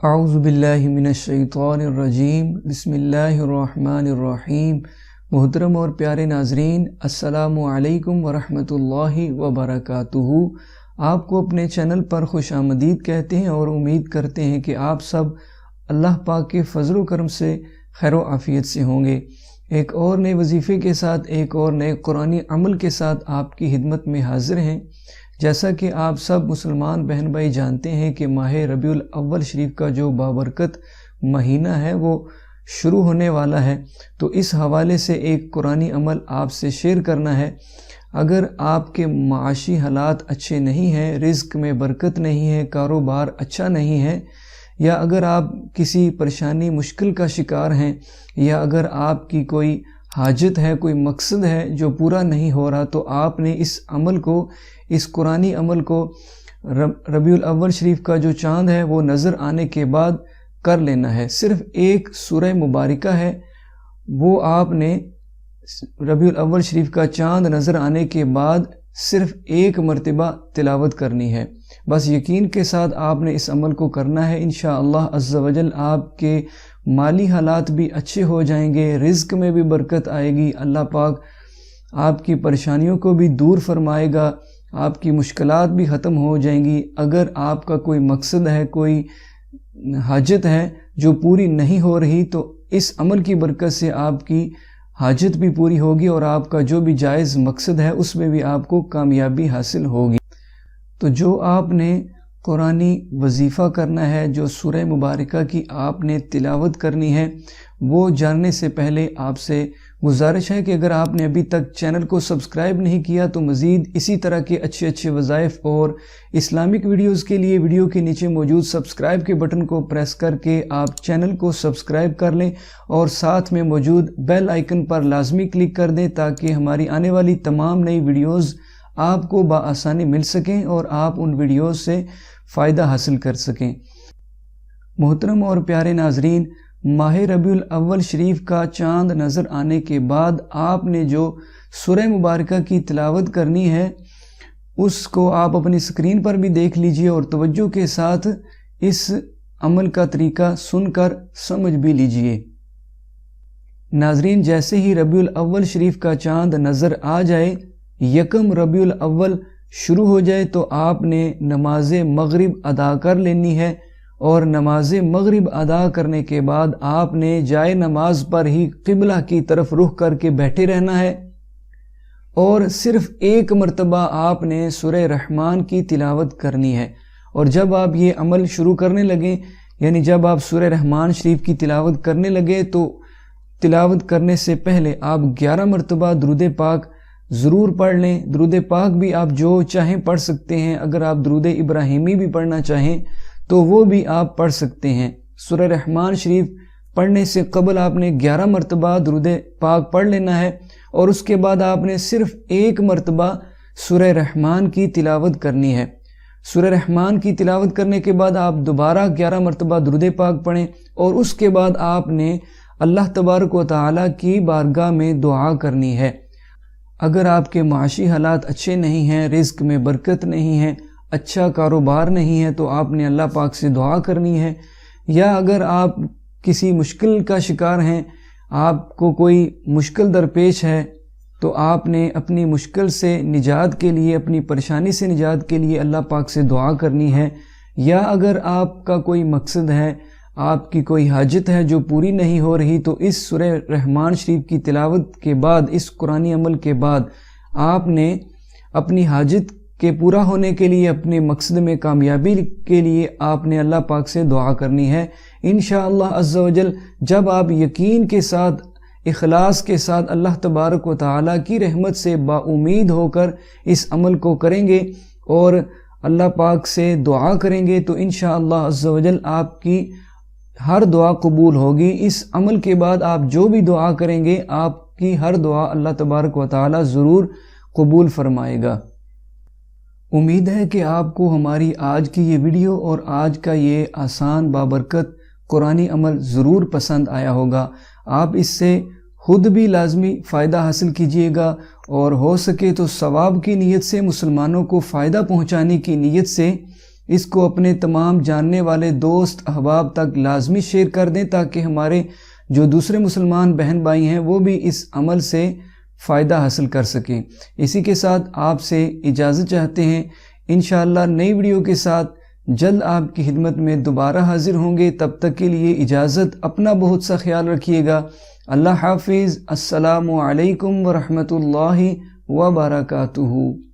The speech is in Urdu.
اعوذ باللہ من الشیطان الرجیم بسم اللہ الرحمن الرحیم۔ محترم اور پیارے ناظرین، السلام علیکم ورحمۃ اللہ وبرکاتہ۔ آپ کو اپنے چینل پر خوش آمدید کہتے ہیں اور امید کرتے ہیں کہ آپ سب اللہ پاک کے فضل و کرم سے خیر و عافیت سے ہوں گے۔ ایک اور نئے وظیفے کے ساتھ، ایک اور نئے قرآنی عمل کے ساتھ آپ کی خدمت میں حاضر ہیں۔ جیسا کہ آپ سب مسلمان بہن بھائی جانتے ہیں کہ ماہ ربیع الاول شریف کا جو بابرکت مہینہ ہے وہ شروع ہونے والا ہے، تو اس حوالے سے ایک قرآنی عمل آپ سے شیئر کرنا ہے۔ اگر آپ کے معاشی حالات اچھے نہیں ہیں، رزق میں برکت نہیں ہے، کاروبار اچھا نہیں ہے، یا اگر آپ کسی پریشانی مشکل کا شکار ہیں، یا اگر آپ کی کوئی حاجت ہے، کوئی مقصد ہے جو پورا نہیں ہو رہا، تو آپ نے اس عمل کو، اس قرآنی عمل کو ربیع الاول شریف کا جو چاند ہے وہ نظر آنے کے بعد کر لینا ہے۔ صرف ایک سورہ مبارکہ ہے، وہ آپ نے ربیع الاول شریف کا چاند نظر آنے کے بعد صرف ایک مرتبہ تلاوت کرنی ہے۔ بس یقین کے ساتھ آپ نے اس عمل کو کرنا ہے۔ انشاءاللہ عز و جل آپ کے مالی حالات بھی اچھے ہو جائیں گے، رزق میں بھی برکت آئے گی، اللہ پاک آپ کی پریشانیوں کو بھی دور فرمائے گا، آپ کی مشکلات بھی ختم ہو جائیں گی۔ اگر آپ کا کوئی مقصد ہے، کوئی حاجت ہے جو پوری نہیں ہو رہی، تو اس عمل کی برکت سے آپ کی حاجت بھی پوری ہوگی اور آپ کا جو بھی جائز مقصد ہے اس میں بھی آپ کو کامیابی حاصل ہوگی۔ تو جو آپ نے قرآنی وظیفہ کرنا ہے، جو سورہ مبارکہ کی آپ نے تلاوت کرنی ہے، وہ جاننے سے پہلے آپ سے گزارش ہے کہ اگر آپ نے ابھی تک چینل کو سبسکرائب نہیں کیا تو مزید اسی طرح کے اچھے وظائف اور اسلامک ویڈیوز کے لیے ویڈیو کے نیچے موجود سبسکرائب کے بٹن کو پریس کر کے آپ چینل کو سبسکرائب کر لیں اور ساتھ میں موجود بیل آئیکن پر لازمی کلک کر دیں تاکہ ہماری آنے والی تمام نئی ویڈیوز آپ کو بآسانی مل سکیں اور آپ ان ویڈیوز سے فائدہ حاصل کر سکیں۔ محترم اور پیارے ناظرین، ماہ ربیع الاول شریف کا چاند نظر آنے کے بعد آپ نے جو سورہ مبارکہ کی تلاوت کرنی ہے اس کو آپ اپنی اسکرین پر بھی دیکھ لیجئے اور توجہ کے ساتھ اس عمل کا طریقہ سن کر سمجھ بھی لیجئے۔ ناظرین، جیسے ہی ربیع الاول شریف کا چاند نظر آ جائے، یکم ربیع الاول شروع ہو جائے، تو آپ نے نماز مغرب ادا کر لینی ہے، اور نماز مغرب ادا کرنے کے بعد آپ نے جائے نماز پر ہی قبلہ کی طرف رخ کر کے بیٹھے رہنا ہے، اور صرف ایک مرتبہ آپ نے سورہ رحمان کی تلاوت کرنی ہے۔ اور جب آپ یہ عمل شروع کرنے لگیں، یعنی جب آپ سورہ رحمان شریف کی تلاوت کرنے لگے، تو تلاوت کرنے سے پہلے آپ 11 مرتبہ درود پاک ضرور پڑھ لیں۔ درود پاک بھی آپ جو چاہیں پڑھ سکتے ہیں، اگر آپ درود ابراہیمی بھی پڑھنا چاہیں تو وہ بھی آپ پڑھ سکتے ہیں۔ سورہ رحمان شریف پڑھنے سے قبل آپ نے 11 مرتبہ درود پاک پڑھ لینا ہے، اور اس کے بعد آپ نے صرف ایک مرتبہ سورہ رحمان کی تلاوت کرنی ہے۔ سورہ رحمان کی تلاوت کرنے کے بعد آپ دوبارہ 11 مرتبہ درود پاک پڑھیں، اور اس کے بعد آپ نے اللہ تبارک و تعالیٰ کی بارگاہ میں دعا کرنی ہے۔ اگر آپ کے معاشی حالات اچھے نہیں ہیں، رزق میں برکت نہیں ہے، اچھا کاروبار نہیں ہے، تو آپ نے اللہ پاک سے دعا کرنی ہے۔ یا اگر آپ کسی مشکل کا شکار ہیں، آپ کو کوئی مشکل درپیش ہے، تو آپ نے اپنی مشکل سے نجات کے لیے، اپنی پریشانی سے نجات کے لیے اللہ پاک سے دعا کرنی ہے۔ یا اگر آپ کا کوئی مقصد ہے، آپ کی کوئی حاجت ہے جو پوری نہیں ہو رہی، تو اس سورہ رحمان شریف کی تلاوت کے بعد، اس قرآنی عمل کے بعد آپ نے اپنی حاجت کے پورا ہونے کے لیے، اپنے مقصد میں کامیابی کے لیے آپ نے اللہ پاک سے دعا کرنی ہے۔ انشاءاللہ عز و جل جب آپ یقین کے ساتھ، اخلاص کے ساتھ اللہ تبارک و تعالیٰ کی رحمت سے با امید ہو کر اس عمل کو کریں گے اور اللہ پاک سے دعا کریں گے، تو انشاءاللہ عز و جل آپ کی ہر دعا قبول ہوگی۔ اس عمل کے بعد آپ جو بھی دعا کریں گے، آپ کی ہر دعا اللہ تبارک و تعالیٰ ضرور قبول فرمائے گا۔ امید ہے کہ آپ کو ہماری آج کی یہ ویڈیو اور آج کا یہ آسان بابرکت قرآنی عمل ضرور پسند آیا ہوگا۔ آپ اس سے خود بھی لازمی فائدہ حاصل کیجئے گا، اور ہو سکے تو ثواب کی نیت سے، مسلمانوں کو فائدہ پہنچانے کی نیت سے اس کو اپنے تمام جاننے والے دوست احباب تک لازمی شیئر کر دیں تاکہ ہمارے جو دوسرے مسلمان بہن بھائی ہیں وہ بھی اس عمل سے فائدہ حاصل کر سکیں۔ اسی کے ساتھ آپ سے اجازت چاہتے ہیں، انشاءاللہ نئی ویڈیو کے ساتھ جلد آپ کی خدمت میں دوبارہ حاضر ہوں گے۔ تب تک کے لیے اجازت، اپنا بہت سا خیال رکھیے گا۔ اللہ حافظ۔ السلام علیکم ورحمۃ اللہ وبرکاتہ۔